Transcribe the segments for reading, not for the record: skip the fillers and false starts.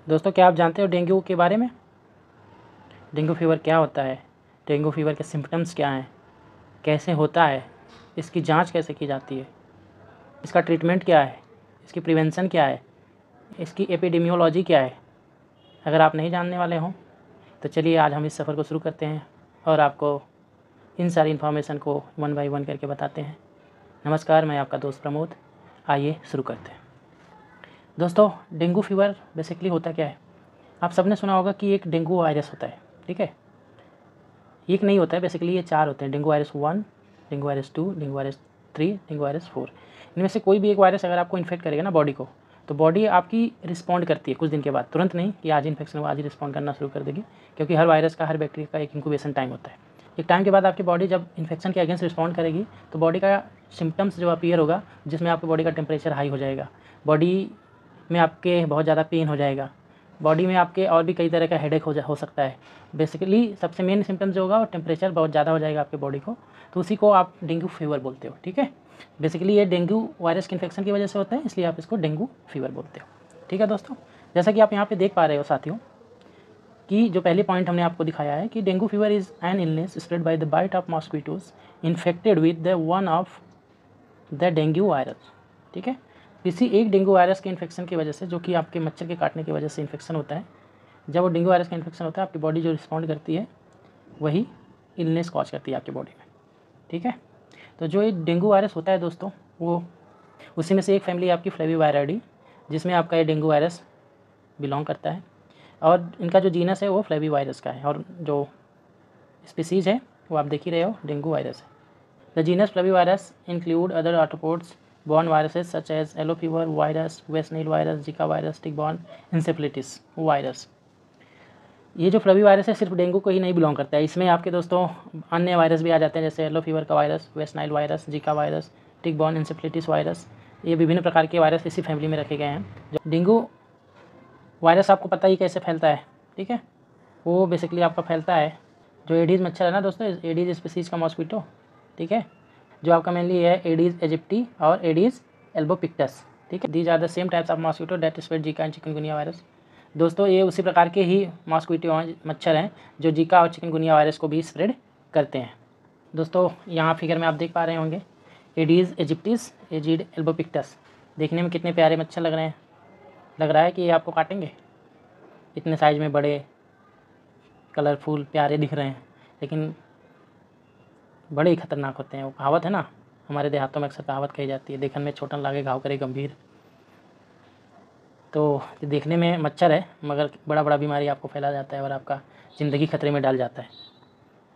दोस्तों, क्या आप जानते हो डेंगू के बारे में? डेंगू फीवर क्या होता है? डेंगू फीवर के सिम्पटम्स क्या हैं? कैसे होता है? इसकी जांच कैसे की जाती है? इसका ट्रीटमेंट क्या है? इसकी प्रिवेंशन क्या है? इसकी एपिडेमियोलॉजी क्या है? अगर आप नहीं जानने वाले हों तो चलिए आज हम इस सफ़र को शुरू करते हैं और आपको इन सारी इन्फॉर्मेशन को वन बाय वन करके बताते हैं। नमस्कार, मैं आपका दोस्त प्रमोद। आइए शुरू करते हैं। दोस्तों, डेंगू फीवर बेसिकली होता क्या है? आप सबने सुना होगा कि एक डेंगू वायरस होता है, ठीक है। एक नहीं होता है, बेसिकली ये 4 होते हैं। Dengue virus 1, dengue virus 2, dengue virus 3, dengue virus 4। इनमें से कोई भी एक वायरस अगर आपको इन्फेक्ट करेगा ना बॉडी को, तो बॉडी आपकी रिस्पॉन्ड करती है कुछ दिन के बाद। तुरंत नहीं कि आज इन्फेक्शन हुआ आज ही रिस्पॉन्ड करना शुरू कर देगी, क्योंकि हर वायरस का, हर बैक्टीरिया का एक इंक्यूबेशन टाइम होता है। एक टाइम के बाद आपकी बॉडी जब इन्फेक्शन के अगेंस्ट रिस्पॉन्ड करेगी तो बॉडी का सिम्टम्स जो अपीयर होगा, जिसमें आपकी बॉडी का टेम्परेचर हाई हो जाएगा, बॉडी में आपके बहुत ज़्यादा पेन हो जाएगा, बॉडी में आपके और भी कई तरह का हेडेक हो सकता है। बेसिकली सबसे मेन सिम्टम्स जो होगा वो टेम्परेचर बहुत ज़्यादा हो जाएगा आपके बॉडी को, तो उसी को आप डेंगू फीवर बोलते हो, ठीक है। बेसिकली ये डेंगू वायरस के इन्फेक्शन की वजह से होता है, इसलिए आप इसको डेंगू फीवर बोलते हो, ठीक है दोस्तों। जैसा कि आप यहाँ पे देख पा रहे हो साथियों कि जो पहले पॉइंट हमने आपको दिखाया है कि dengue fever is an illness spread by the bite of mosquitoes infected with the one of the dengue virus, ठीक है। किसी एक डेंगू वायरस के इन्फेक्शन की वजह से, जो कि आपके मच्छर के काटने की वजह से इन्फेक्शन होता है, जब वो डेंगू वायरस का इन्फेक्शन होता है आपकी बॉडी जो रिस्पॉन्ड करती है वही इलनेस कॉज करती है आपकी बॉडी में, ठीक है। तो जो ये डेंगू वायरस होता है दोस्तों, वो उसी में से एक फैमिली आपकी फ्लेविवायराइडी, जिसमें आपका ये डेंगू वायरस बिलोंग करता है, और इनका जो जीनस है वो फ्लेविवायरस का है, और जो स्पीसीज़ है वो आप देख ही रहे हो, डेंगू वायरस है। The genus flavivirus include other arthropods borne viruses such as yellow fever virus, West Nile virus, Zika virus, tick-borne encephalitis virus. ये जो फ्लवी वायरस है सिर्फ डेंगू को ही नहीं बिलोंग करता है, इसमें आपके दोस्तों अन्य वायरस भी आ जाते हैं, जैसे येलो फीवर का virus, west Nile virus, Zika virus, tick borne encephalitis virus. ये विभिन्न प्रकार के वायरस इसी फैमिली में रखे गए हैं। जो डेंगू वायरस आपको पता ही कैसे फैलता है, ठीक है। वो बेसिकली आपका फैलता है, जो एडीज़ मच्छर है ना दोस्तों, एडीज़ स्पीसीज़ का मॉस्किटो, ठीक है, जो आपका मेनली है एडीज़ एजिप्टी और एडीज़ एल्बोपिक्टस, ठीक है। These are the same types of mosquito that spread Zika and chikungunya virus. दोस्तों, ये उसी प्रकार के ही मॉस्किटो मच्छर हैं जो जीका और चिकनगुनिया वायरस को भी स्प्रेड करते हैं। दोस्तों, यहाँ फिगर में आप देख पा रहे होंगे एडीज़ एजिप्टिस, एजिड एल्बोपिक्टस। देखने में कितने प्यारे मच्छर लग रहे हैं। लग रहा है कि ये आपको काटेंगे, इतने साइज में बड़े, कलरफुल, प्यारे दिख रहे हैं, लेकिन बड़े ही खतरनाक होते हैं। वो कहावत है ना, हमारे देहातों में अक्सर कहावत कही जाती है, देखन में छोटन लागे घाव करे गंभीर। तो देखने में मच्छर है मगर बड़ा बड़ा बीमारी आपको फैला जाता है और आपका ज़िंदगी खतरे में डाल जाता है,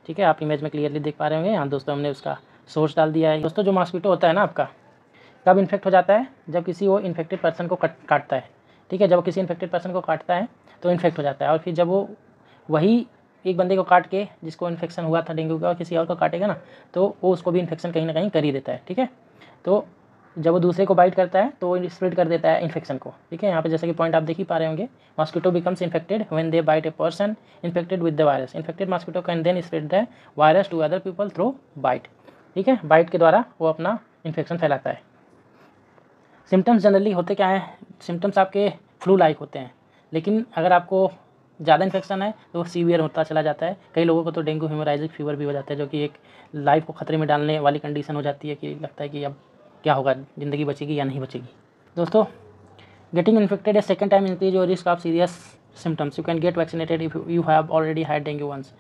ठीक है। आप इमेज में क्लियरली देख पा रहे होंगे। यहाँ दोस्तों हमने उसका सोर्स डाल दिया है। दोस्तों, जो मॉस्किटो होता है ना आपका, कब इन्फेक्ट हो जाता है? जब किसी वो इन्फेक्टेड पर्सन को काटता है, ठीक है। जब किसी इन्फेक्टेड पर्सन को काटता है तो इन्फेक्ट हो जाता है, और फिर जब वो वही एक बंदे को काट के, जिसको इन्फेक्शन हुआ था डेंगू का, और किसी और को काटेगा ना, तो वो उसको भी इन्फेक्शन कहीं ना कहीं कर ही देता है, ठीक है। तो जब वो दूसरे को बाइट करता है तो वो स्प्रेड कर देता है इन्फेक्शन को, ठीक है। यहाँ पे जैसे कि पॉइंट आप देख ही पा रहे होंगे, mosquito becomes infected when they bite a person infected with the virus. Infected mosquito can then spread the virus to other people through bite, ठीक है। बाइट के द्वारा वो अपना इन्फेक्शन फैलाता है। सिम्टम्स जनरली होते क्या हैं? सिम्टम्स आपके फ्लू लाइक होते हैं, लेकिन अगर आपको ज़्यादा इन्फेक्शन है तो वो सीवियर होता चला जाता है। कई लोगों को तो डेंगू हेमोरेजिक फीवर भी हो जाता है, जो कि एक लाइफ को खतरे में डालने वाली कंडीशन हो जाती है, कि लगता है कि अब क्या होगा, ज़िंदगी बचेगी या नहीं बचेगी। दोस्तों, getting infected a second time increase your risk of serious symptoms. You can get vaccinated if you have already had dengue once.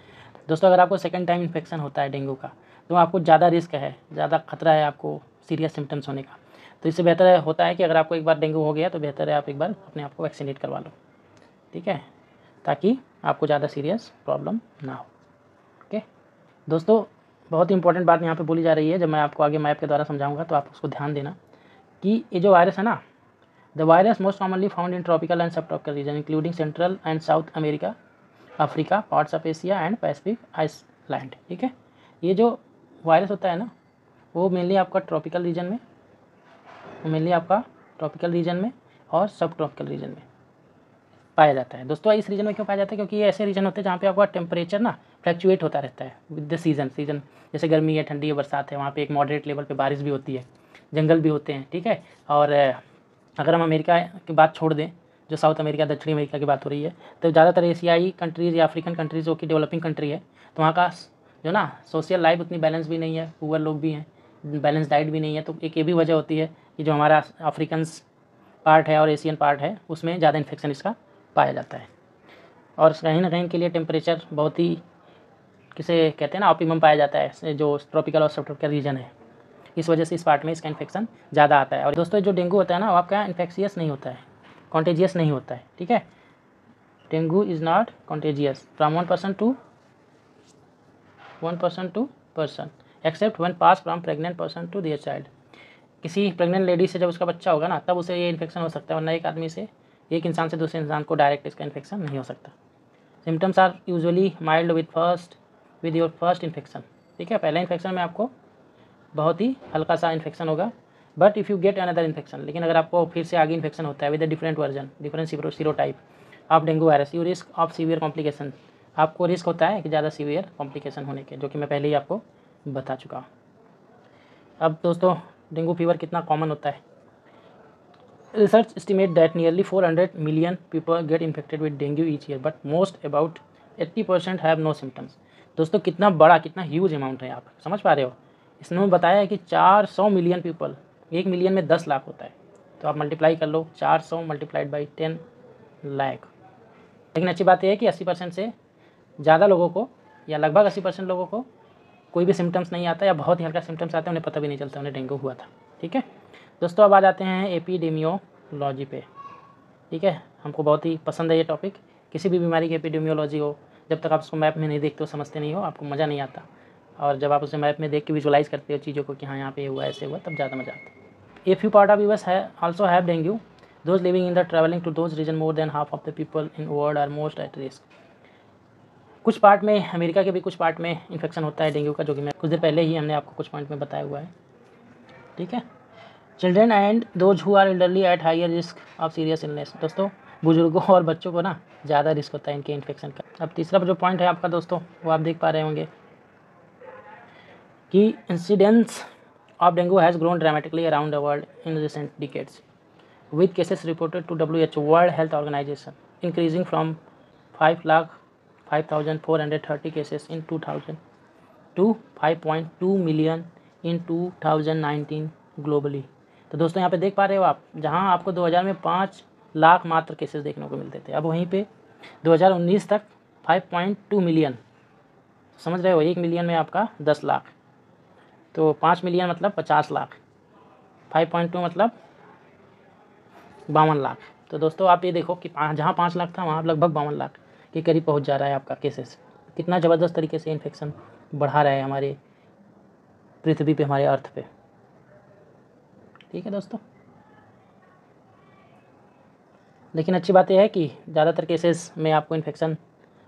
दोस्तों, अगर आपको सेकेंड टाइम इन्फेक्शन होता है डेंगू का, तो आपको ज़्यादा रिस्क है, ज़्यादा खतरा है आपको सीरियस सिम्टम्स होने का। तो इससे बेहतर होता है कि अगर आपको एक बार डेंगू हो गया तो बेहतर है आप एक बार अपने आप को वैक्सीनेट करवा लो, ठीक है, ताकि आपको ज़्यादा सीरियस प्रॉब्लम ना हो, ओके। दोस्तों, बहुत ही इंपॉर्टेंट बात यहाँ पे बोली जा रही है, जब मैं आपको आगे मैप के द्वारा समझाऊंगा तो आप उसको ध्यान देना कि ये जो वायरस है ना, the virus most commonly found in tropical and subtropical region including central and south America, Africa, parts of Asia and Pacific island, ठीक है। ये जो वायरस होता है ना, वो मेनली आपका ट्रॉपिकल रीजन में और सब ट्रॉपिकल रीजन में पाया जाता है। दोस्तों, इस रीजन में क्यों पाया जाता है? क्योंकि ये ऐसे रीजन होते हैं जहाँ पे आपका टेम्परेचर ना फ्लक्चुएट होता रहता है विद द सीजन। जैसे गर्मी है, ठंडी है, बरसात है, वहाँ पे एक मॉडरेट लेवल पे बारिश भी होती है, जंगल भी होते हैं, ठीक है। और अगर हम अमेरिका की बात छोड़ दें जो साउथ अमेरिका दक्षिणी अमेरिका की बात हो रही है, तो ज़्यादातर एशियाई कंट्रीज़ या अफ्रीकन कंट्रीज़ जो कि डेवलपिंग कंट्री है, तो वहाँ का जो ना सोशल लाइफ उतनी बैलेंस भी नहीं है, पुअर लोग भी हैं, बैलेंस डाइट भी नहीं है। तो एक ये भी वजह होती है कि जो हमारा अफ्रीकन्स पार्ट है और एशियन पार्ट है उसमें ज़्यादा इन्फेक्शन इसका पाया जाता है। और कहीं ना कहीं के लिए टेम्परेचर बहुत ही किसे कहते हैं ना ऑप्टिमम पाया जाता है, जो ट्रॉपिकल और सब ट्रॉपिकल रीजन है, इस वजह से इस पार्ट में इसका इन्फेक्शन ज़्यादा आता है। और दोस्तों जो डेंगू होता है ना वो आपका इन्फेक्शियस नहीं होता है, कॉन्टेजियस नहीं होता है, ठीक है। Dengue is not contagious from one person to person except one pass from pregnant person to their child. किसी प्रेग्नेंट लेडी से जब उसका बच्चा होगा ना तब उसे ये इन्फेक्शन हो सकता है, वरना एक आदमी से, एक इंसान से दूसरे इंसान को डायरेक्ट इसका इन्फेक्शन नहीं हो सकता। Symptoms are usually mild with your first infection, ठीक है। पहले इन्फेक्शन में आपको बहुत ही हल्का सा इन्फेक्शन होगा, but if you get another infection, लेकिन अगर आपको फिर से आगे इन्फेक्शन होता है with a different version, different serotype of dengue virus, you risk of severe complication, आपको रिस्क होता है कि ज़्यादा सीवियर कॉम्प्लिकेशन होने के, जो कि मैं पहले ही आपको बता चुका हूँ। अब दोस्तों डेंगू फीवर कितना कॉमन होता है। Research estimate that nearly 400 million people get infected with dengue each year, but most about 80% have no symptoms. दोस्तों कितना बड़ा, कितना ह्यूज अमाउंट है, आप समझ पा रहे हो। इसने बताया है कि 400 मिलियन पीपल, 1 मिलियन में 10 लाख होता है, तो आप मल्टीप्लाई कर लो 400 मल्टीप्लाइड बाई 10 लाख। लेकिन अच्छी बात यह है कि 80% से ज़्यादा लोगों को, या लगभग 80% लोगों को कोई भी सिम्टम्स नहीं आता, या बहुत ही हल्का सिम्टम्स आते हैं, उन्हें पता भी नहीं चलता उन्हें डेंगू हुआ था, ठीक है। दोस्तों अब आ जाते हैं एपिडेमियोलॉजी पे, ठीक है। हमको बहुत ही पसंद है ये टॉपिक। किसी भी बीमारी की एपिडेमियोलॉजी हो, जब तक आप उसको मैप में नहीं देखते हो, समझते नहीं हो, आपको मज़ा नहीं आता। और जब आप उसे मैप में देख के विजुलाइज करते हो चीज़ों को कि हाँ यहाँ पे हुआ, ऐसे हुआ, तब ज़्यादा मज़ा आता है। A few part of US है also have dengue, those living in the traveling to those region more than half of the people in world are most at risk. कुछ पार्ट में अमेरिका के भी कुछ पार्ट में इन्फेक्शन होता है डेंगू का, जो कि मैं कुछ देर पहले ही हमने आपको कुछ पॉइंट में बताया हुआ है, ठीक है। Children and those who are elderly at higher risk of serious illness. दोस्तों बुजुर्गों और बच्चों को ना ज़्यादा रिस्क होता है इनके इन्फेक्शन का। अब तीसरा जो पॉइंट है आपका दोस्तों, वो आप देख पा रहे होंगे कि incidence of dengue has grown dramatically around the world in recent decades with cases reported to WHO World Health Organization increasing from 5,0430 cases in 2000 to 5.2 million in 2019 globally। तो दोस्तों यहाँ पे देख पा रहे हो आप, जहाँ आपको 2000 में 5 लाख मात्र केसेस देखने को मिलते थे, अब वहीं पे 2019 तक 5.2 मिलियन। समझ रहे हो, 1 मिलियन में आपका 10 लाख, तो 5 मिलियन मतलब 50 लाख, 5.2 मतलब 52 लाख। तो दोस्तों आप ये देखो कि जहाँ 5 लाख था वहाँ लगभग 52 लाख के करीब पहुँच जा रहा है आपका केसेस। कितना ज़बरदस्त तरीके से इन्फेक्शन बढ़ा रहा है हमारे पृथ्वी पे, हमारे अर्थ पे, ठीक है दोस्तों। लेकिन अच्छी बात यह है कि ज़्यादातर केसेस में आपको इन्फेक्शन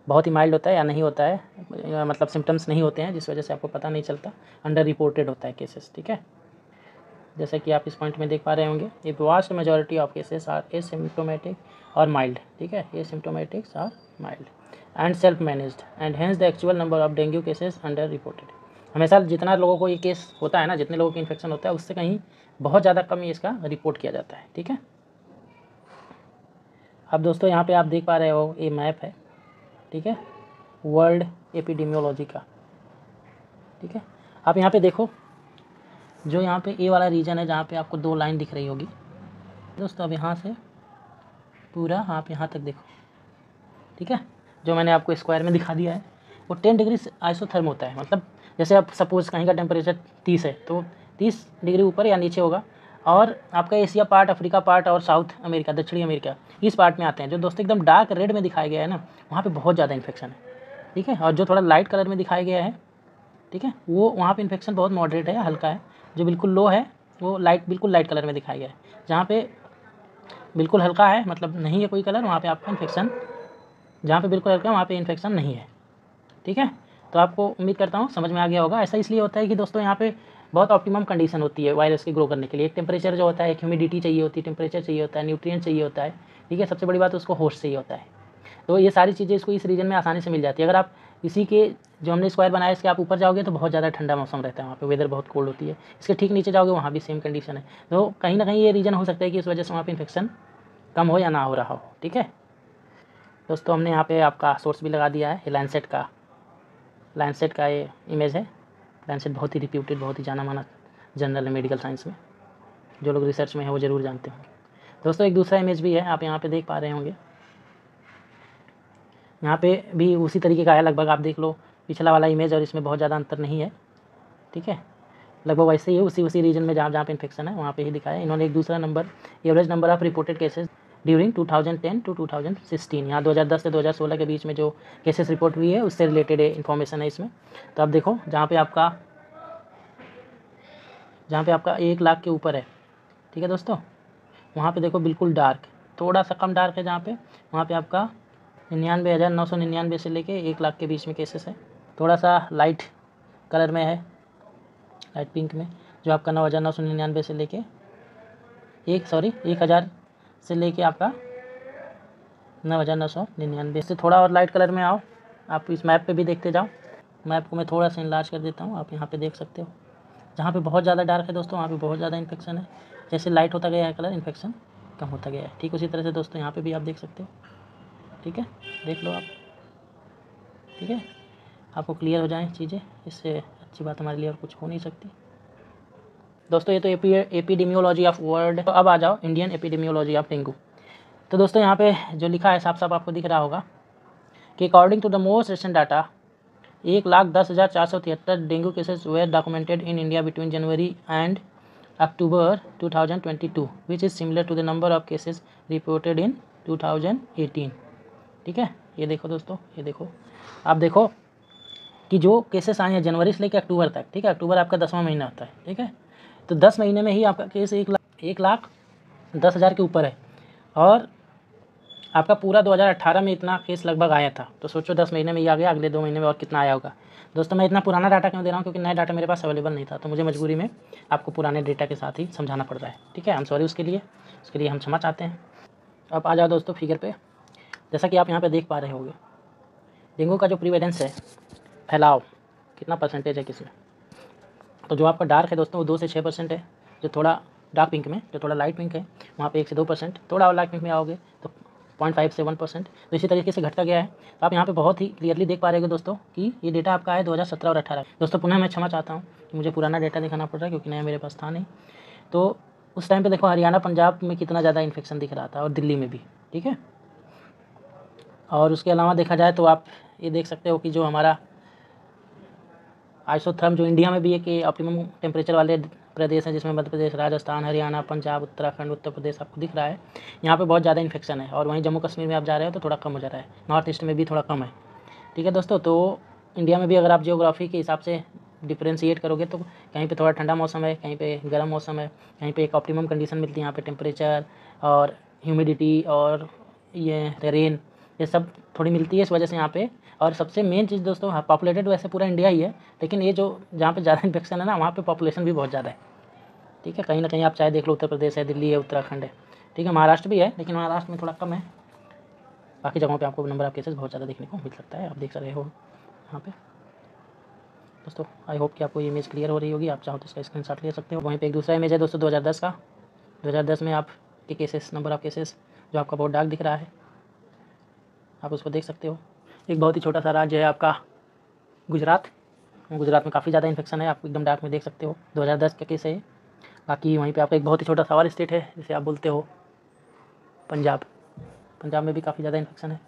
बहुत ही माइल्ड होता है या नहीं होता है, मतलब सिम्टम्स नहीं होते हैं, जिस वजह से आपको पता नहीं चलता, अंडर रिपोर्टेड होता है केसेस, ठीक है। जैसा कि आप इस पॉइंट में देख पा रहे होंगे, a vast majority of cases are asymptomatic और माइल्ड, ठीक है, asymptomatics are mild and self managed and hence the actual number of dengue cases under reported. हमेशा जितना लोगों को ये केस होता है ना, जितने लोगों को इन्फेक्शन होता है, उससे कहीं बहुत ज़्यादा कम इसका रिपोर्ट किया जाता है, ठीक है। अब दोस्तों यहाँ पे आप देख पा रहे हो ये मैप है, ठीक है, वर्ल्ड एपिडेमियोलॉजी का, ठीक है। आप यहाँ पे देखो, जो यहाँ पे ए वाला रीजन है जहाँ पे आपको 2 लाइन दिख रही होगी दोस्तों, अब यहाँ से पूरा आप यहाँ तक देखो, ठीक है। जो मैंने आपको स्क्वायर में दिखा दिया है वो 10 डिग्री आइसोथर्म होता है, मतलब जैसे आप सपोज़ कहीं का टेम्परेचर 30 है तो 30 डिग्री ऊपर या नीचे होगा, और आपका एशिया पार्ट, अफ्रीका पार्ट और साउथ अमेरिका, दक्षिणी अमेरिका, इस पार्ट में आते हैं। जो दोस्तों एकदम डार्क रेड में दिखाया गया है ना, वहाँ पे बहुत ज़्यादा इन्फेक्शन है, ठीक है। और जो थोड़ा लाइट कलर में दिखाया गया है, ठीक है, वो वहाँ पे इन्फेक्शन बहुत मॉडरेट है, हल्का है। जो बिल्कुल लो है वो बिल्कुल लाइट कलर में दिखाया गया है। जहाँ पे बिल्कुल हल्का है, मतलब नहीं है कोई कलर, वहाँ पे आपका इन्फेक्शन, जहाँ पे बिल्कुल हल्का है वहाँ पे इन्फेक्शन नहीं है, ठीक है। तो आपको उम्मीद करता हूँ समझ में आ गया होगा। ऐसा इसलिए होता है कि दोस्तों यहाँ पे बहुत ऑप्टिमम कंडीशन होती है वायरस के ग्रो करने के लिए। एक टेम्परेचर जो होता है, एक ह्यूमिडिटी चाहिए होती है, टेम्परेचर चाहिए होता है, न्यूट्रिएंट चाहिए होता है, ठीक है। सबसे बड़ी बात उसको होस्ट चाहिए होता है। तो ये सारी चीज़ें इसको इस रीजन में आसानी से मिल जाती है। अगर आप इसी के जो हमने स्क्वायर बनाया इसके आप ऊपर जाओगे तो बहुत ज़्यादा ठंडा मौसम रहता है, वहाँ पे वेदर बहुत कोल्ड होती है। इसके ठीक नीचे जाओगे वहाँ भी सेम कंडीशन है। तो कहीं ना कहीं ये रीजन हो सकता है कि इस वजह से वहाँ पे इन्फेक्शन कम हो या ना हो रहा हो। ठीक है दोस्तों, हमने यहाँ पे आपका सोर्स भी लगा दिया है, लैंसेट का ये इमेज है। लैंसेट बहुत ही रिप्यूटेड, बहुत ही जाना माना जर्नल है मेडिकल साइंस में, जो लोग रिसर्च में है वो ज़रूर जानते होंगे। दोस्तों एक दूसरा इमेज भी है, आप यहाँ पे देख पा रहे होंगे, यहाँ पे भी उसी तरीके का है लगभग। आप देख लो पिछला वाला इमेज और इसमें बहुत ज़्यादा अंतर नहीं है। ठीक है, लगभग वैसे ही है, उसी रीजन में जहाँ पे इन्फेक्शन है वहाँ पे ही दिखाया है इन्होंने। एक दूसरा number, average number of reported cases during 2010 to 2016, यहाँ 2010 से 2016 के बीच में जो केसेस रिपोर्ट हुई है उससे रिलेटेड इन्फॉर्मेशन है इसमें। तो आप देखो जहाँ पे आपका 1 लाख के ऊपर है, ठीक है दोस्तों, वहाँ पे देखो बिल्कुल डार्क, थोड़ा सा कम डार्क है जहाँ पे, वहाँ पे आपका 99,999 से लेके 1 लाख के बीच में केसेस है। थोड़ा सा लाइट कलर में है, लाइट पिंक में, जो आपका 9,999 से लेके 1,000 से लेके आपका 9,999। से थोड़ा और लाइट कलर में आओ, आप इस मैप पे भी देखते जाओ। मैप को मैं थोड़ा सा इनलार्ज कर देता हूँ, आप यहाँ पे देख सकते हो। जहाँ पे बहुत ज़्यादा डार्क है दोस्तों वहाँ पे बहुत ज़्यादा इन्फेक्शन है, जैसे लाइट होता गया है कलर, इन्फेक्शन कम होता गया है। ठीक उसी तरह से दोस्तों यहाँ पे भी आप देख सकते हो। ठीक है, देख लो आप। ठीक है, आपको क्लियर हो जाए चीज़ें, इससे अच्छी बात हमारे लिए और कुछ हो नहीं सकती। दोस्तों ये तो एपिडेमियोलॉजी ऑफ वर्ल्ड। तो अब आ जाओ इंडियन एपिडेमियोलॉजी ऑफ डेंगू। तो दोस्तों यहाँ पे जो लिखा है साफ साफ आपको दिख रहा होगा कि according to the most recent data 1,10,473 dengue cases were documented in India between January and October 2022 which is similar to the number of cases reported in 2018। ठीक है, ये देखो दोस्तों, ये देखो, आप देखो कि जो केसेस आए हैं जनवरी से लेकर अक्टूबर तक। ठीक है, अक्टूबर आपका 10वां महीना होता है। ठीक है, तो 10 महीने में ही आपका केस 1,10,000 के ऊपर है, और आपका पूरा 2018 में इतना केस लगभग आया था। तो सोचो 10 महीने में ही आ गया, अगले 2 महीने में और कितना आया होगा। दोस्तों मैं इतना पुराना डाटा क्यों दे रहा हूँ, क्योंकि नया डाटा मेरे पास अवेलेबल नहीं था, तो मुझे मजबूरी में आपको पुराने डेटा के साथ ही समझाना पड़ रहा है। ठीक है, हम सॉरी उसके लिए हम क्षमा चाहते हैं। अब आ जाओ दोस्तों फिगर पे। जैसा कि आप यहाँ पे देख पा रहे होंगे, डेंगू का जो प्रिवेलेंस है, फैलाव कितना परसेंटेज है किसमें, तो जो आपका डार्क है दोस्तों वो 2 से 6% है, जो थोड़ा डार्क पिंक में, जो थोड़ा लाइट पिंक है वहाँ पे 1 से 2%, थोड़ा और लाइट पिंक में आओगे तो 0.5 से 1%। तो इसी तरीके से घटता गया है। तो आप यहाँ पे बहुत ही क्लियरली देख पा रहे हो दोस्तों कि ये डेटा आपका है 2017 और 18। दोस्तों पुनः मैं क्षमा चाहता हूँ कि मुझे पुराना डेटा दिखाना पड़ रहा है, क्योंकि नया मेरे पास था नहीं। तो उस टाइम पे देखो हरियाणा पंजाब में कितना ज़्यादा इन्फेक्शन दिख रहा था, और दिल्ली में भी। ठीक है, और उसके अलावा देखा जाए तो आप ये देख सकते हो कि जो हमारा आइसोथर्म जो इंडिया में भी एक ऑप्टिमम टेम्परेचर वाले प्रदेश हैं, जिसमें मध्य प्रदेश, राजस्थान, हरियाणा, पंजाब, उत्तराखंड, उत्तर प्रदेश आपको दिख रहा है, यहाँ पे बहुत ज़्यादा इन्फेक्शन है। और वहीं जम्मू कश्मीर में आप जा रहे हो तो थोड़ा कम हो जा रहा है, नॉर्थ ईस्ट में भी थोड़ा कम है। ठीक है दोस्तों, तो इंडिया में भी अगर आप जियोग्राफी के हिसाब से डिफ्रेंशिएट करोगे तो कहीं पे थोड़ा ठंडा मौसम है, कहीं पे गर्म मौसम है, कहीं पे एक ऑप्टिमम कंडीशन मिलती है यहाँ पे टेम्परेचर और ह्यूमिडिटी और ये रेन, ये सब थोड़ी मिलती है इस वजह से यहाँ पे। और सबसे मेन चीज़ दोस्तों, हाँ पॉपुलेटेड वैसे पूरा इंडिया ही है, लेकिन ये जो जहाँ पे ज़्यादा इन्फेक्शन है ना वहाँ पे पॉपुलेशन भी बहुत ज़्यादा है। ठीक है, कहीं ना कहीं आप चाहे देख लो, उत्तर प्रदेश है, दिल्ली है, उत्तराखंड है। ठीक है, महाराष्ट्र भी है, लेकिन महाराष्ट्र में थोड़ा कम है। बाकी जगहों पे आपको नंबर ऑफ केसेस बहुत ज़्यादा देखने को मिल सकता है, आप देख रहे हो यहाँ पे। दोस्तों आई होप कि आपको ये इमेज क्लियर हो रही होगी, आप चाहो तो इसका स्क्रीनशॉट ले सकते हो। वहीं पे एक दूसरा इमेज है दोस्तों 2010 का। 2010 में आपके केसेस, नंबर ऑफ केसेस जो आपका बहुत डार्क दिख रहा है, आप उसको देख सकते हो। एक बहुत ही छोटा सा राज्य है आपका गुजरात। गुजरात में काफ़ी ज़्यादा इन्फेक्शन है, आप एकदम डार्क में देख सकते हो, 2010 का केस है। बाकी वहीं पे आपका एक बहुत ही छोटा सा और स्टेट है जिसे आप बोलते हो पंजाब। पंजाब में भी काफ़ी ज़्यादा इन्फेक्शन है,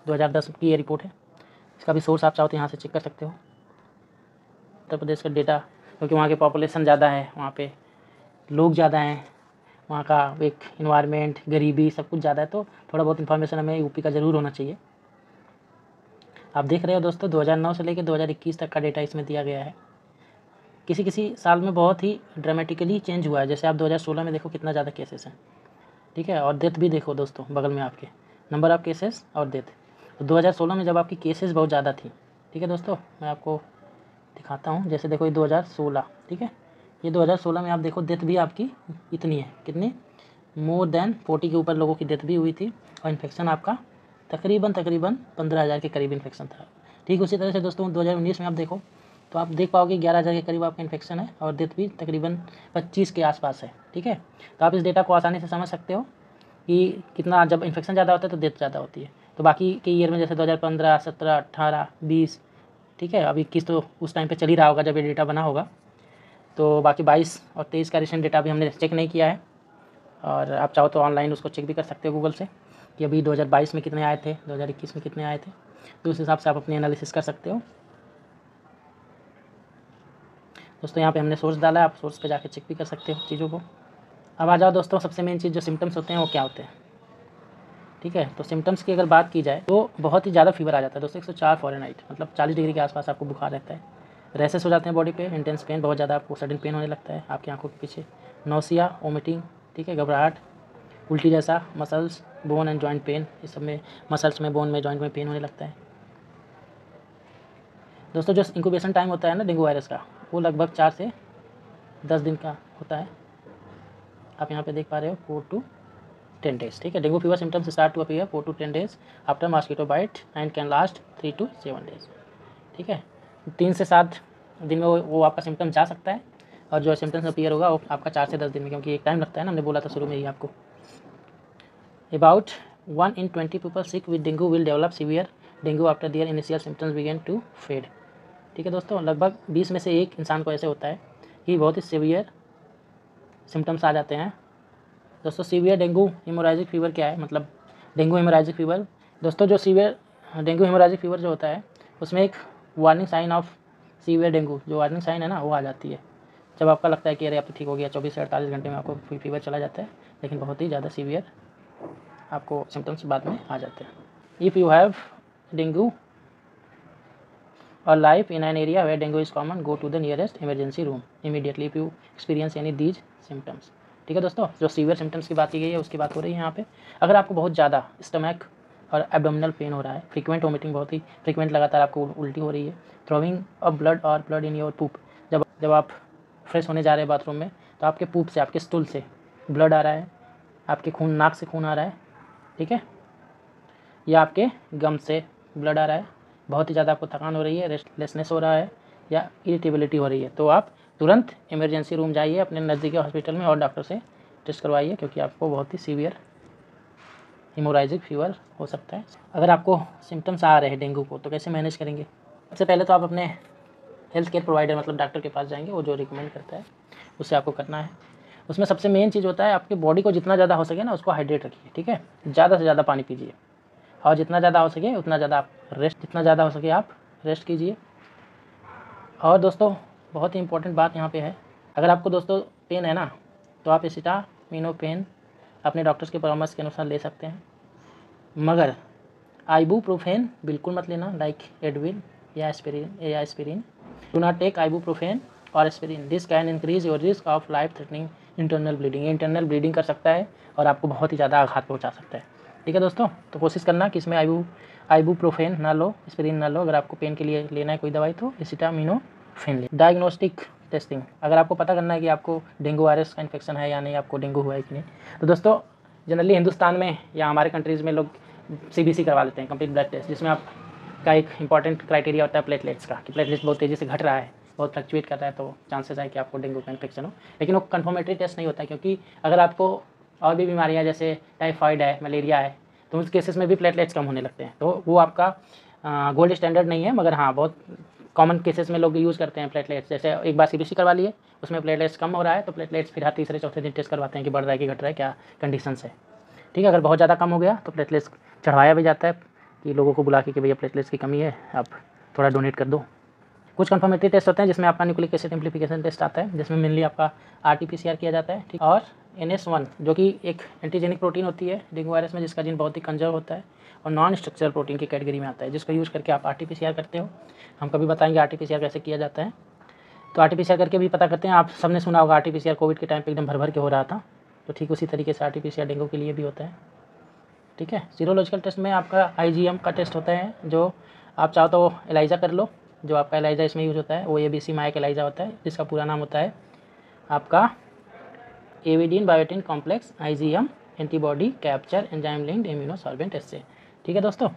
2010 की ये रिपोर्ट है। इसका भी सोर्स आप चाहो तो यहाँ से चेक कर सकते हो। उत्तर प्रदेश का डेटा, क्योंकि वहाँ की पॉपुलेशन ज़्यादा है, वहाँ पे लोग ज़्यादा हैं, वहाँ का एक इन्वायरमेंट, गरीबी, सब कुछ ज़्यादा है, तो थोड़ा बहुत इन्फॉर्मेशन हमें यूपी का ज़रूर होना चाहिए। आप देख रहे हो दोस्तों 2009 से लेकर 2021 तक का डेटा इसमें दिया गया है। किसी किसी साल में बहुत ही ड्रामेटिकली चेंज हुआ है, जैसे आप 2016 में देखो कितना ज़्यादा केसेस हैं। ठीक है, और डेथ भी देखो दोस्तों बगल में आपके, नंबर ऑफ केसेस और डेथ। तो 2016 में जब आपकी केसेस बहुत ज़्यादा थी, ठीक है दोस्तों, मैं आपको दिखाता हूँ। जैसे देखो ये 2016, ठीक है, ये 2016 में आप देखो डेथ भी आपकी इतनी है, कितनी, मोर देन 40 के ऊपर लोगों की डेथ भी हुई थी, और इन्फेक्शन आपका तकरीबन 15,000 के करीब इन्फेक्शन था। ठीक उसी तरह से दोस्तों 2019 में आप देखो तो आप देख पाओगे 11,000 के करीब आपका इन्फेक्शन है, और डेथ भी तकरीबन 25 के आसपास है। ठीक है, तो आप इस डेटा को आसानी से समझ सकते हो कि कितना, जब इन्फेक्शन ज़्यादा होता है तो डेथ ज़्यादा होती है। तो बाकी के ईयर में जैसे 2015, 17, 18, 20, ठीक है, अब 21 तो उस टाइम पे चल ही रहा होगा जब ये डेटा बना होगा। तो बाकी 22 और 23 का रिसेंट डेटा भी हमने चेक नहीं किया है, और आप चाहो तो ऑनलाइन उसको चेक भी कर सकते हो गूगल से कि अभी 2022 में कितने आए थे, 2021 में कितने आए थे। तो उस हिसाब से आप अपनी एनालिसिस कर सकते हो। दोस्तों यहाँ पे हमने सोर्स डाला है, आप सोर्स पे जाके चेक भी कर सकते हो चीज़ों को। अब आ जाओ दोस्तों, सबसे मेन चीज़ जो सिम्टम्स होते हैं वो क्या होते हैं, ठीक है। तो सिम्टम्स की अगर बात की जाए तो बहुत ही ज़्यादा फीवर आ जाता है दोस्तों, 104 फ़ारेनहाइट, मतलब 40 डिग्री के आसपास आपको बुखार रहता है। रैसेस हो जाते हैं बॉडी पे, इंटेंस पेन, बहुत ज़्यादा आपको सडन पेन होने लगता है आपकी आंखों के पीछे, नौसिया, वोमिटिंग, ठीक है, घबराहट, उल्टी जैसा, muscles, bone and joint pain, इस सब में मसल्स में, बोन में, जॉइंट में पेन होने लगता है। दोस्तों जो इंक्यूबेशन टाइम होता है ना डेंगू वायरस का, वो लगभग 4 से 10 दिन का होता है। आप यहाँ पे देख पा रहे हो 4 to 10 days, ठीक है। Dengue fever symptoms start to appear 4 to 10 days after mosquito bite and can last 3 to 7 days, ठीक है। 3 से 7 दिन में वो आपका सिम्टम जा सकता है, और जो सिम्टम्स अपीयर होगा वो आपका 4 से 10 दिन में, क्योंकि एक टाइम लगता है ना, हमने बोला था शुरू में ही आपको। About 1 in 20 people sick with dengue will develop severe dengue after their initial symptoms begin to fade, ठीक है दोस्तों। लगभग 20 में से 1 इंसान को ऐसे होता है कि बहुत ही सीवियर सिम्टम्स आ जाते हैं। दोस्तों सीवियर डेंगू हेमोरेजिक फीवर क्या है, मतलब डेंगू हेमोरेजिक फीवर, दोस्तों जो सीवियर डेंगू हेमोरेजिक फीवर जो होता है उसमें एक warning sign of severe dengue, जो वार्निंग साइन है ना, वो आ जाती है जब आपका लगता है कि अरे अब तो ठीक हो गया, 24 से 48 घंटे में आपको फीवर चला जाता है, लेकिन बहुत ही ज़्यादा सीवियर आपको सिम्टम्स बाद में आ जाते हैं। If you have dengue or live in an area where dengue is common, go to the nearest emergency room immediately if you experience any these symptoms, ठीक है दोस्तों। जो सीवियर सिम्टम्स की बात की गई है उसकी बात हो रही है यहाँ पे। अगर आपको बहुत ज़्यादा स्टमक और एब्डोमिनल पेन हो रहा है, फ्रीक्वेंट वोमिटिंग, बहुत ही फ्रीक्वेंट लगातार आपको उल्टी हो रही है, थ्रोइंग ऑफ ब्लड और ब्लड इन योर पूप, जब आप फ्रेश होने जा रहे हैं बाथरूम में तो आपके पूप से, आपके स्टूल से ब्लड आ रहा है, आपके खून, नाक से खून आ रहा है, ठीक है, या आपके गम से ब्लड आ रहा है, बहुत ही ज़्यादा आपको थकान हो रही है, रेस्टलेसनेस हो रहा है, या इरिटेबिलिटी हो रही है, तो आप तुरंत इमरजेंसी रूम जाइए अपने नज़दीकी हॉस्पिटल में और डॉक्टर से टेस्ट करवाइए, क्योंकि आपको बहुत ही सीवियर हेमोरेजिक फीवर हो सकता है। अगर आपको सिम्टम्स आ रहे हैं डेंगू को तो कैसे मैनेज करेंगे? सबसे पहले तो आप अपने हेल्थ केयर प्रोवाइडर मतलब डॉक्टर के पास जाएंगे, वो जो रिकमेंड करता है उससे आपको करना है। उसमें सबसे मेन चीज़ होता है आपकी बॉडी को जितना ज़्यादा हो सके ना उसको हाइड्रेट रखिए, ठीक है। ज़्यादा से ज़्यादा पानी पीजिए, और जितना ज़्यादा हो सके उतना ज़्यादा आप जितना ज़्यादा हो सके आप रेस्ट कीजिए। और दोस्तों बहुत ही इंपॉर्टेंट बात यहाँ पे है, अगर आपको दोस्तों पेन है ना तो आप एसिटामिनोफेन अपने डॉक्टर्स के परामर्श के अनुसार ले सकते हैं, मगर आइबुप्रोफेन बिल्कुल मत लेना, लाइक एडविल या aspirin. Do not take ibuprofen और aspirin, this can increase your risk of life threatening internal bleeding. Internal bleeding कर सकता है और आपको बहुत ही ज़्यादा आघात पहुँचा सकता है, ठीक है दोस्तों। तो कोशिश करना कि इसमें आइबुप्रोफेन ना लो, एस्पिरिन ना लो। अगर आपको पेन के लिए लेना है कोई दवाई तो एसिटामिनोफेन ले। डायग्नोस्टिक टेस्टिंग, अगर आपको पता करना है कि आपको डेंगू वायरस का इन्फेक्शन है या नहीं, आपको डेंगू हुआ है कि नहीं, तो दोस्तों जनरली हिंदुस्तान में या हमारे कंट्रीज़ में लोग CBC करवा लेते हैं, कंप्लीट ब्लड टेस्ट, जिसमें आपका एक इंपॉर्टेंट क्राइटेरिया होता है प्लेटलेट्स का, कि प्लेटलेट्स बहुत तेज़ी से घट रहा है, बहुत फ्लक्चुएट कर रहा है, तो चांसेस है कि आपको डेंगू का इन्फेक्शन हो। लेकिन वो कन्फर्मेटरी टेस्ट नहीं होता है, क्योंकि अगर आपको और भी बीमारियाँ जैसे टाइफाइड है, मलेरिया है, तो उस केसेस में भी प्लेटलेट्स कम होने लगते हैं। तो वो आपका गोल्ड स्टैंडर्ड नहीं है, मगर हाँ बहुत कॉमन केसेस में लोग यूज़ करते हैं प्लेटलेट्स। जैसे एक बार CBC करवा लिए, उसमें प्लेटलेट्स कम हो रहा है तो प्लेटलेट्स फिर तीसरे चौथे दिन टेस्ट करवाते हैं कि बढ़ रहा है कि घट रहा है, क्या कंडीशंस है, ठीक है। अगर बहुत ज़्यादा कम हो गया तो प्लेटलेट्स चढ़वाया भी जाता है कि लोगों को बुला के कि भैया प्लेटलेट्स की कमी है, आप थोड़ा डोनेट कर दो। कुछ कन्फर्मेटरी टेस्ट होते हैं जिसमें आपका न्यूक्लिक एसिड एम्प्लीफिकेशन टेस्ट आता है, जिसमें मेनली आपका RT-PCR किया जाता है, ठीक। और NS1 जो कि एक एंटीजेनिक प्रोटीन होती है डेंगू वायरस में, जिसका जीन बहुत ही कंजर्व होता है और नॉन स्ट्रक्चरल प्रोटीन की कैटेगरी में आता है, जिसको यूज़ करके आप RT-PCR करते हो। हम कभी बताएंगे RT-PCR कैसे किया जाता है। तो RT-PCR करके भी पता करते हैं। आप सबने सुना होगा RT-PCR कोविड के टाइम पे एकदम भर भर के हो रहा था, तो ठीक उसी तरीके से RT-PCR डेंगू के लिए भी होता है, ठीक है। सीरोलॉजिकल टेस्ट में आपका IgM का टेस्ट होता है, जो आप चाहो तो एलाइजा कर लो, जो आपका एलाइजा इसमें यूज़ होता है वो ABC माइक एलाइजा होता है, जिसका पूरा नाम होता है आपका avidin biotin complex IgM antibody capture enzyme linked immunosorbent assay, ठीक है दोस्तों।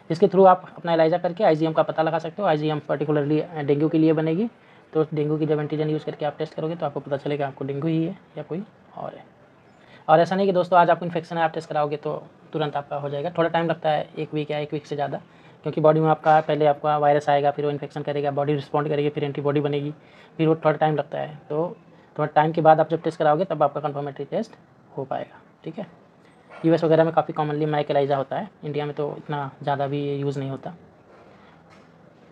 इसके थ्रू आप अपना एलाइजा करके IgM का पता लगा सकते हो। IgM पर्टिकुलरली डेंगू के लिए बनेगी, तो डेंगू की जब एंटीजन यूज़ करके आप टेस्ट करोगे तो आपको पता चलेगा आपको डेंगू ही है या कोई और है। और ऐसा नहीं कि दोस्तों आज आपको इन्फेक्शन है आप टेस्ट कराओगे तो तुरंत आपका हो जाएगा, थोड़ा टाइम लगता है, 1 वीक या 1 वीक से ज़्यादा, क्योंकि बॉडी में आपका पहले आपका वायरस आएगा, फिर वो इन्फेक्शन करेगा, बॉडी रिस्पॉन्ड करेगी, फिर एंटीबॉडी बनेगी, फिर वो थोड़ा टाइम लगता है। तो थोड़ा टाइम के बाद आप जब टेस्ट कराओगे तब आपका कन्फर्मेटरी टेस्ट हो पाएगा। ठीक है, यूएस वगैरह में काफ़ी कॉमनली माइक एलाइजा होता है, इंडिया में तो इतना ज़्यादा भी यूज़ नहीं होता।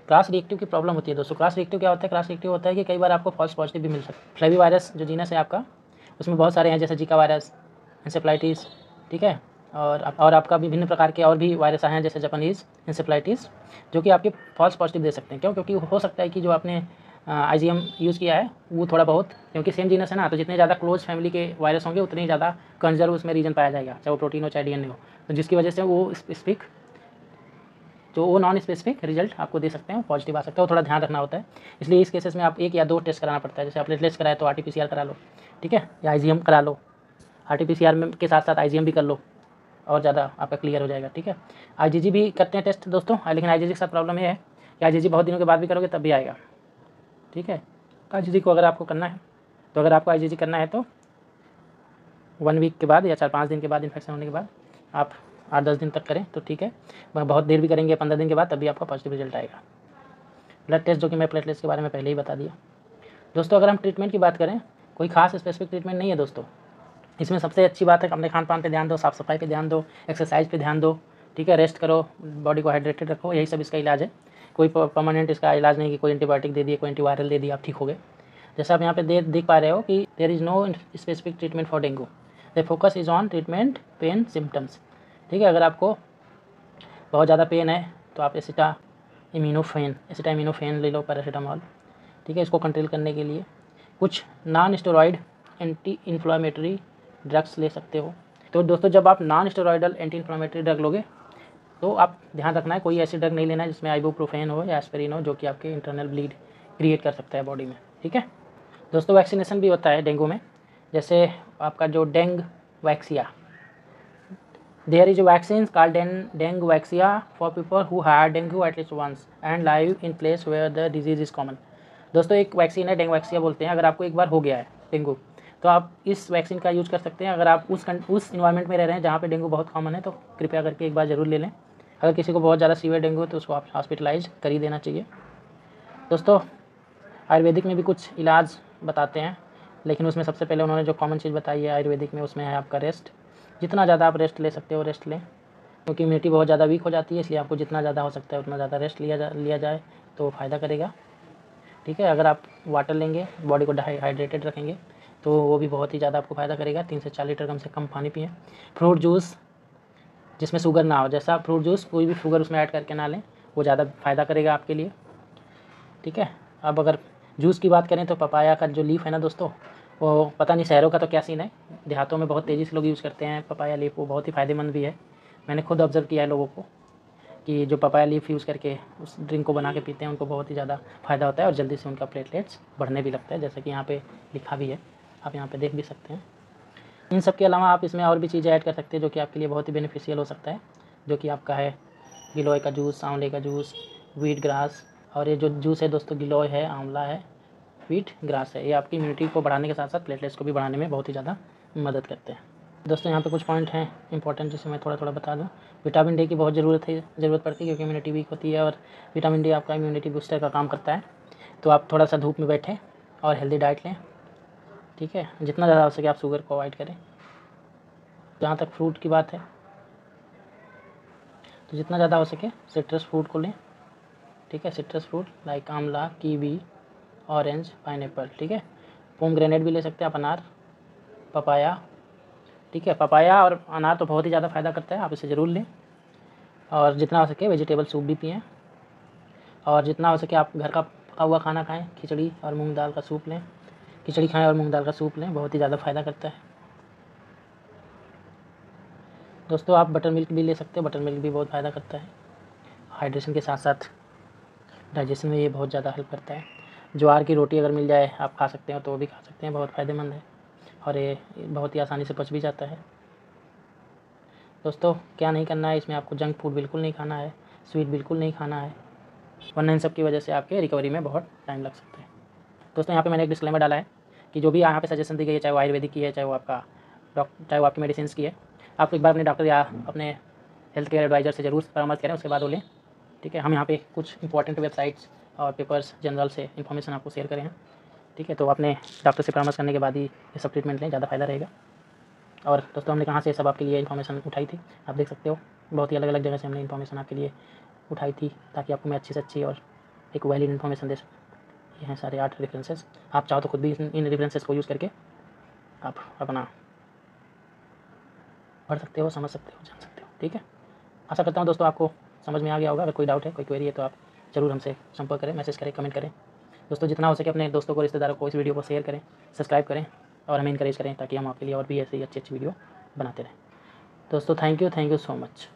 क्रॉस रिएक्टिव की प्रॉब्लम होती है दोस्तों। क्रॉस रिएक्टिव क्या होता है? क्रॉस रिएक्टिव होता है कि कई बार आपको फॉल्स पॉजिटिव भी मिल सकता है। फ्लेवी वायरस जो जीनस है आपका, उसमें बहुत सारे हैं, जैसे जीका वायरस, एन्सेफ्लाइटिस, ठीक है, और आपका विभिन्न प्रकार के और भी वायरस आए हैं, जैसे जापानीज़ एन्सेफ्लाइटिस, जो कि आपके फॉल्स पॉजिटिव दे सकते हैं। क्यों? क्योंकि हो सकता है कि जो आपने आईजीएम यूज़ किया है वो थोड़ा बहुत, क्योंकि सेम जीनस है ना, तो जितने ज़्यादा क्लोज फैमिली के वायरस होंगे उतने ही ज़्यादा कंजर्व उसमें रीजन पाया जाएगा, चाहे वो प्रोटीन हो चाहे डीएनए हो, तो जिसकी वजह से वो स्पेसिफिक जो वो नॉन स्पेसिफिक रिजल्ट आपको दे सकते हैं, पॉजिटिव आ सकता है, वो थोड़ा ध्यान रखना होता है। इसलिए इस केसेस में आप 1 या 2 टेस्ट कराना पड़ता है। जैसे आप प्लेटलेट्स कराए तो आरटीपीसीआर करा लो, ठीक है, या आईजीएम करा लो, आरटीपीसीआर में के साथ साथ आईजीएम भी कर लो, और ज़्यादा आपका क्लियर हो जाएगा। ठीक है, आईजीजी भी करते हैं टेस्ट दोस्तों, लेकिन आईजीजी के साथ प्रॉब्लम ये है कि आईजीजी बहुत दिनों के बाद भी करोगे तब भी आएगा। ठीक है, आईजीजी को अगर आपको करना है तो अगर आपको आईजीजी करना है तो 1 वीक के बाद या 4-5 दिन के बाद, इन्फेक्शन होने के बाद आप 8-10 दिन तक करें तो ठीक है। बहुत देर भी करेंगे 15 दिन के बाद, तब भी आपका पॉजिटिव रिजल्ट आएगा। ब्लड टेस्ट, जो कि मैं प्लेटलेट्स के बारे में पहले ही बता दिया दोस्तों। अगर हम ट्रीटमेंट की बात करें, कोई खास स्पेसिफिक ट्रीटमेंट नहीं है दोस्तों। इसमें सबसे अच्छी बात है अपने खान पान पे ध्यान दो, साफ़ सफाई पे ध्यान दो, एक्सरसाइज पे ध्यान दो, ठीक है, रेस्ट करो, बॉडी को हाइड्रेटेड रखो, यही सब इसका इलाज है। कोई परमानेंट इसका इलाज नहीं कि कोई एंटीबायोटिक दे दिए, कोई एंटीवायरल दे दिया, आप ठीक हो गए। जैसे आप यहाँ पे देख पा रहे हो कि there is no specific treatment for dengue, the focus is on treatment pain symptoms. ठीक है, अगर आपको बहुत ज़्यादा पेन है तो आप एसिटामिनोफेन ले लो, पैरासीटामॉल, ठीक है, इसको कंट्रोल करने के लिए। कुछ non steroid anti inflammatory drugs ले सकते हो। तो दोस्तों, जब आप non steroidal anti inflammatory drug लोगे तो आप ध्यान रखना है कोई ऐसी ड्रग नहीं लेना है जिसमें आइबुप्रोफेन हो या एस्पिरिन हो, जो कि आपके इंटरनल ब्लीड क्रिएट कर सकता है बॉडी में। ठीक है दोस्तों, वैक्सीनेशन भी होता है डेंगू में। जैसे आपका जो Dengvaxia, there is vaccine called Dengvaxia for people who had dengue at least once and live in place where the disease is common. दोस्तों, एक वैक्सीन है, डेंग वैक्सिया बोलते हैं। अगर आपको एक बार हो गया है डेंगू, तो आप इस वैक्सीन का यूज़ कर सकते हैं। अगर आप उस इन्वायरमेंट में रह रहे हैं जहाँ पे डेंगू बहुत कॉमन है, तो कृपया करके एक बार ज़रूर ले लें। अगर किसी को बहुत ज़्यादा सीवियर डेंगू है तो उसको आप हॉस्पिटलाइज कर ही देना चाहिए। दोस्तों, आयुर्वेदिक में भी कुछ इलाज बताते हैं, लेकिन उसमें सबसे पहले उन्होंने जो कॉमन चीज़ बताई है आयुर्वेदिक में, उसमें है आपका रेस्ट। जितना ज़्यादा आप रेस्ट ले सकते हो रेस्ट लें, क्योंकि इम्यूनिटी बहुत ज़्यादा वीक हो जाती है, इसलिए आपको जितना ज़्यादा हो सकता है उतना ज़्यादा रेस्ट लिया जाए तो फ़ायदा करेगा। ठीक है, अगर आप वाटर लेंगे, बॉडी को हाइड्रेटेड रखेंगे, तो वो भी बहुत ही ज़्यादा आपको फ़ायदा करेगा। 3 से 4 लीटर कम से कम पानी पिएँ। फ्रूट जूस जिसमें शुगर ना हो, जैसा फ्रूट जूस कोई भी शुगर उसमें ऐड करके ना लें, वो ज़्यादा फ़ायदा करेगा आपके लिए। ठीक है, अब अगर जूस की बात करें तो पपाया का जो लीफ है ना दोस्तों, वो पता नहीं शहरों का तो क्या सीन है, देहातों में बहुत तेज़ी से लोग यूज़ करते हैं पपाया लीफ, वो बहुत ही फ़ायदेमंद भी है। मैंने खुद ऑब्ज़र्व किया है लोगों को कि जो पपाया लीफ यूज़ करके उस ड्रिंक को बना के पीते हैं, उनको बहुत ही ज़्यादा फ़ायदा होता है और जल्दी से उनका प्लेटलेट्स बढ़ने भी लगता है, जैसे कि यहाँ पे लिखा भी है, आप यहाँ पे देख भी सकते हैं। इन सब के अलावा आप इसमें और भी चीज़ें ऐड कर सकते हैं जो कि आपके लिए बहुत ही बेनिफिशियल हो सकता है, जो कि आपका है गिलोय का जूस, आंवले का जूस, व्हीट ग्रास। और ये जो जूस है दोस्तों, गिलोय है, आंवला है, व्हीट ग्रास है, ये आपकी इम्यूनिटी को बढ़ाने के साथ साथ प्लेटलेट्स को भी बढ़ाने में बहुत ही ज़्यादा मदद करते हैं। दोस्तों, यहाँ पे कुछ पॉइंट हैं इंपॉर्टेंट, जिसे मैं थोड़ा थोड़ा बता दूँ। विटामिन डी की बहुत ज़रूरत पड़ती है, क्योंकि इम्यूनिटी वीक होती है, और विटामिन डी आपका इम्यूनिटी बूस्टर का काम करता है। तो आप थोड़ा सा धूप में बैठें और हेल्दी डाइट लें। ठीक है, जितना ज़्यादा हो सके आप शुगर को अवॉइड करें। जहाँ तक फ्रूट की बात है, तो जितना ज़्यादा हो सके सिट्रस फ्रूट को लें। ठीक है, सिट्रस फ्रूट लाइक आंवला, कीवी, ऑरेंज, पाइनएप्पल। ठीक है, पोमग्रेनेट भी ले सकते हैं आप, अनार, पपाया। ठीक है, पपाया और अनार तो बहुत ही ज़्यादा फ़ायदा करता है, आप इसे ज़रूर लें। और जितना हो सके वेजिटेबल सूप भी पिएँ, और जितना हो सके आप घर का पका हुआ खाना खाएँ, खिचड़ी और मूंग दाल का सूप लें, खिचड़ी खाएँ और मूंग दाल का सूप लें, बहुत ही ज़्यादा फ़ायदा करता है। दोस्तों, आप बटर मिल्क भी ले सकते हैं, बटर मिल्क भी बहुत फ़ायदा करता है, हाइड्रेशन के साथ साथ डाइजेशन में ये बहुत ज़्यादा हेल्प करता है। ज्वार की रोटी अगर मिल जाए आप खा सकते हो तो वो भी खा सकते हैं, बहुत फ़ायदेमंद है, और ये बहुत ही आसानी से पच भी जाता है। दोस्तों, क्या नहीं करना है इसमें, आपको जंक फूड बिल्कुल नहीं खाना है, स्वीट बिल्कुल नहीं खाना है, वरना इन सब की वजह से आपके रिकवरी में बहुत टाइम लग सकता है। दोस्तों, यहाँ पे मैंने एक डिस्क्लेमर डाला है कि जो भी यहाँ पे सजेशन दी गई है, चाहे वो आयुर्वेदिक की है, चाहे वो आपका चाहे वो आपकी मेडिसिन की है, आप एक बार अपने डॉक्टर या अपने हेल्थ केयर एडवाइज़र से ज़रूर परामर्श करें, उसके बाद वो लें। ठीक है, हम यहाँ पे कुछ इंपॉर्टेंट वेबसाइट्स और पेपर्स जर्नल से इन्फॉर्मेशन आपको शेयर करें हैं। ठीक है, तो अपने डॉक्टर से परामर्श करने के बाद ही ये सब ट्रीटमेंट लें, ज़्यादा फ़ायदा रहेगा। और दोस्तों हमने कहाँ से सब आपके लिए इन्फॉर्मेशन उठाई थी, आप देख सकते हो, बहुत ही अलग अलग जगह से हमने इन्फॉर्मेशन आपके लिए उठाई थी, ताकि आपको मैं अच्छी से अच्छी और एक वैलिड इन्फॉर्मेशन दे सकूँ। ये हैं सारे 8 रेफरेंसेस। आप चाहो तो खुद भी इन रेफरेंसेस को यूज़ करके आप अपना पढ़ सकते हो, समझ सकते हो, जान सकते हो। ठीक है, आशा करता हूँ दोस्तों आपको समझ में आ गया होगा। अगर कोई डाउट है, कोई क्वेरी है, तो आप ज़रूर हमसे संपर्क करें, मैसेज करें, कमेंट करें। दोस्तों जितना हो सके अपने दोस्तों को, रिश्तेदारों को इस वीडियो को शेयर करें, सब्सक्राइब करें और हमें इनकरेज करें, ताकि हम आपके लिए और भी ऐसी अच्छी अच्छी वीडियो बनाते रहें। दोस्तों थैंक यू सो मच।